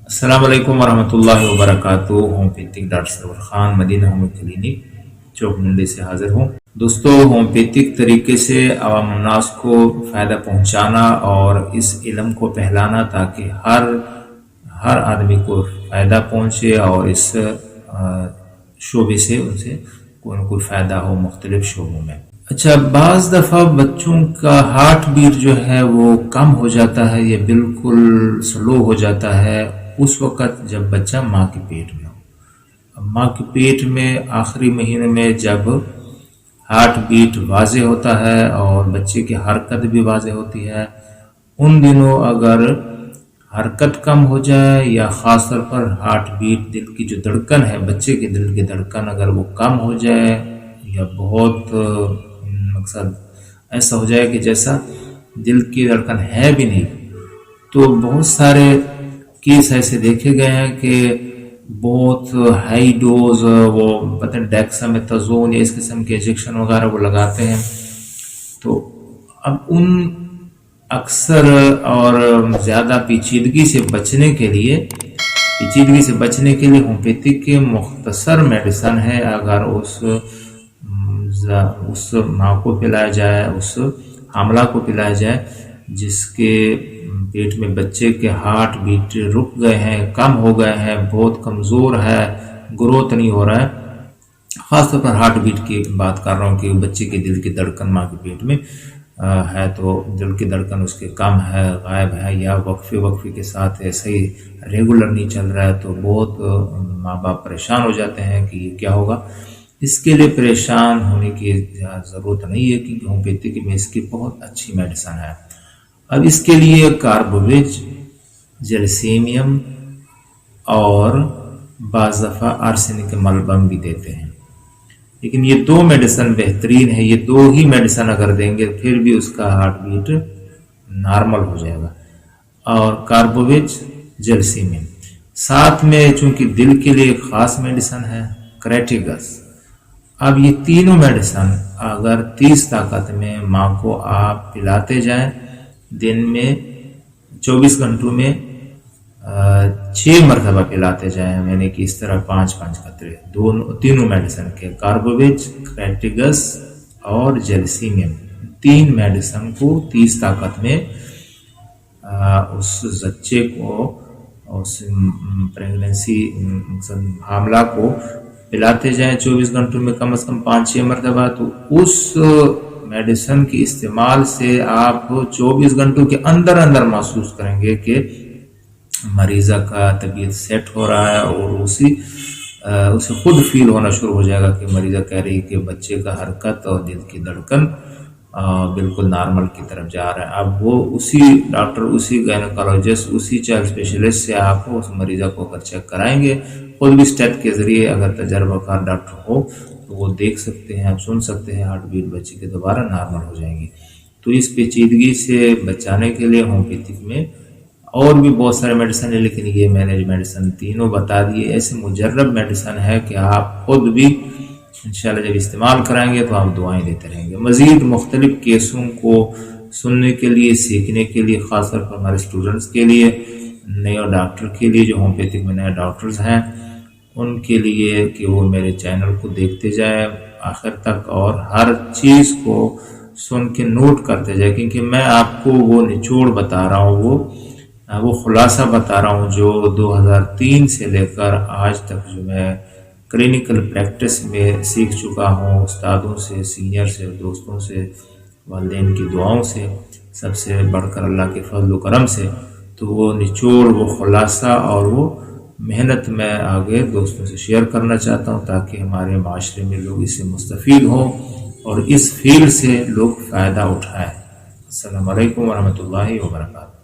السلام علیکم ورحمۃ اللہ وبرکاتہ۔ ہومیوپیتھک ڈاکٹر سرور خان مدینہ ہومیو کلینک چوک منڈی سے حاضر ہوں۔ دوستو، ہومیوپیتھک طریقے سے عوام الناس کو فائدہ پہنچانا اور اس علم کو پھیلانا تاکہ ہر آدمی کو فائدہ پہنچے اور اس شعبے سے ان سے کوئی نہ کوئی فائدہ ہو مختلف شعبوں میں۔ اچھا، بعض دفعہ بچوں کا ہارٹ بیٹ جو ہے وہ کم ہو جاتا ہے یا بالکل سلو ہو جاتا ہے اس وقت جب بچہ ماں کے پیٹ میں ہو۔ ماں کے پیٹ میں آخری مہینے میں جب ہارٹ بیٹ واضح ہوتا ہے اور بچے کی حرکت بھی واضح ہوتی ہے، ان دنوں اگر حرکت کم ہو جائے یا خاص طور پر ہارٹ بیٹ، دل کی جو دھڑکن ہے، بچے کے دل کی دھڑکن اگر وہ کم ہو جائے یا بہت مقصد ایسا ہو جائے کہ جیسا دل کی دھڑکن ہے بھی نہیں، تو بہت سارے کیس ایسے دیکھے گئے ہیں کہ بہت ہائی ڈوز وہ ڈیکسامیتھازون یا اس قسم کے انجیکشن وغیرہ وہ لگاتے ہیں۔ تو اب ان اکثر اور زیادہ پیچیدگی سے بچنے کے لیے ہومیوپیتھک کے مختصر میڈیسن ہے، اگر اس ماں کو پلایا جائے، اس حاملہ کو پلایا جائے جس کے پیٹ میں بچے کے ہارٹ بیٹ رک گئے ہیں، کم ہو گئے ہیں، بہت کمزور ہے، گروتھ نہیں ہو رہا ہے۔ خاص طور پر ہارٹ بیٹ کی بات کر رہا ہوں کہ بچے کے دل کی دھڑکن ماں کے پیٹ میں ہے تو دل کی دھڑکن اس کے کم ہے، غائب ہے، یا وقفے کے ساتھ ایسے ہی ریگولر نہیں چل رہا ہے، تو بہت ماں باپ پریشان ہو جاتے ہیں کہ یہ کیا ہوگا۔ اس کے لیے پریشان ہونے کی ضرورت نہیں ہے کیونکہ ہومیوپیتھک میں اس کی بہت اچھی میڈیسن ہے۔ اب اس کے لیے کاربوویج، جیلسیمیم اور بعض دفعہ آرسینک ملبم بھی دیتے ہیں، لیکن یہ دو میڈیسن بہترین ہے۔ یہ دو ہی میڈیسن اگر دیں گے پھر بھی اس کا ہارٹ بیٹ نارمل ہو جائے گا، اور کاربوویج، جیلسیمیم ساتھ میں چونکہ دل کے لیے خاص میڈیسن ہے کریٹیگس۔ اب یہ تینوں میڈیسن اگر 30 طاقت میں ماں کو آپ پلاتے جائیں، دن میں 24 گھنٹوں میں 6 مرتبہ پلاتے جائیں، یعنی کہ اس طرح 5 قطرے تینوں میڈیسن کے، کاربوویج، کریٹیگس اور جیلسیمیم، 3 میڈیسن کو 30 طاقت میں اس بچے کو، اس پریگننسی حاملہ کو پلاتے جائیں 24 گھنٹوں میں کم از کم 5-6 مرتبہ، تو اس میڈیسن کے استعمال سے آپ 24 گھنٹوں کے اندر محسوس کریں گے کہ مریضہ کا طبیعت سیٹ ہو رہا ہے، اور اسے خود فیل ہونا شروع ہو جائے گا کہ مریضہ کہہ رہی ہے کہ بچے کا حرکت اور دل کی دھڑکن بالکل نارمل کی طرف جا رہا ہے۔ اب وہ اسی ڈاکٹر، اسی گائنیکولوجسٹ، اسی چائلڈ اسپیشلسٹ سے آپ اس مریضہ کو اگر چیک کرائیں گے، خود بھی اسٹیپ کے ذریعے اگر تجربہ کار ڈاکٹر ہو تو وہ دیکھ سکتے ہیں، آپ سن سکتے ہیں ہارٹ بیٹ بچے کے دوبارہ نارمل ہو جائیں گے۔ تو اس پیچیدگی سے بچانے کے لیے ہومیوپیتھک میں اور بھی بہت سارے میڈیسن ہیں، لیکن یہ میں نے میڈیسن تینوں بتا دیے، ایسے مجرب میڈیسن ہے کہ آپ خود بھی انشاءاللہ جب استعمال کرائیں گے تو آپ دعائیں دیتے رہیں گے۔ مزید مختلف کیسوں کو سننے کے لیے، سیکھنے کے لیے، خاص طور پر ہمارے اسٹوڈنٹس کے لیے، نئے ڈاکٹر کے لیے جو ہومیوپیتھک میں نئے ڈاکٹرز ہیں، ان کے لیے کہ وہ میرے چینل کو دیکھتے جائیں آخر تک اور ہر چیز کو سن کے نوٹ کرتے جائیں، کیونکہ میں آپ کو وہ نچوڑ بتا رہا ہوں، وہ خلاصہ بتا رہا ہوں جو 2003 سے لے کر آج تک جو میں کلینکل پریکٹس میں سیکھ چکا ہوں، استادوں سے، سینئر سے، دوستوں سے، والدین کی دعاؤں سے، سب سے بڑھ کر اللہ کے فضل و کرم سے۔ تو وہ نچوڑ، وہ خلاصہ اور وہ محنت میں آگے دوستوں سے شیئر کرنا چاہتا ہوں تاکہ ہمارے معاشرے میں لوگ اس سے مستفید ہوں اور اس فیلڈ سے لوگ فائدہ اٹھائیں۔ السلام علیکم ورحمۃ اللہ وبرکاتہ۔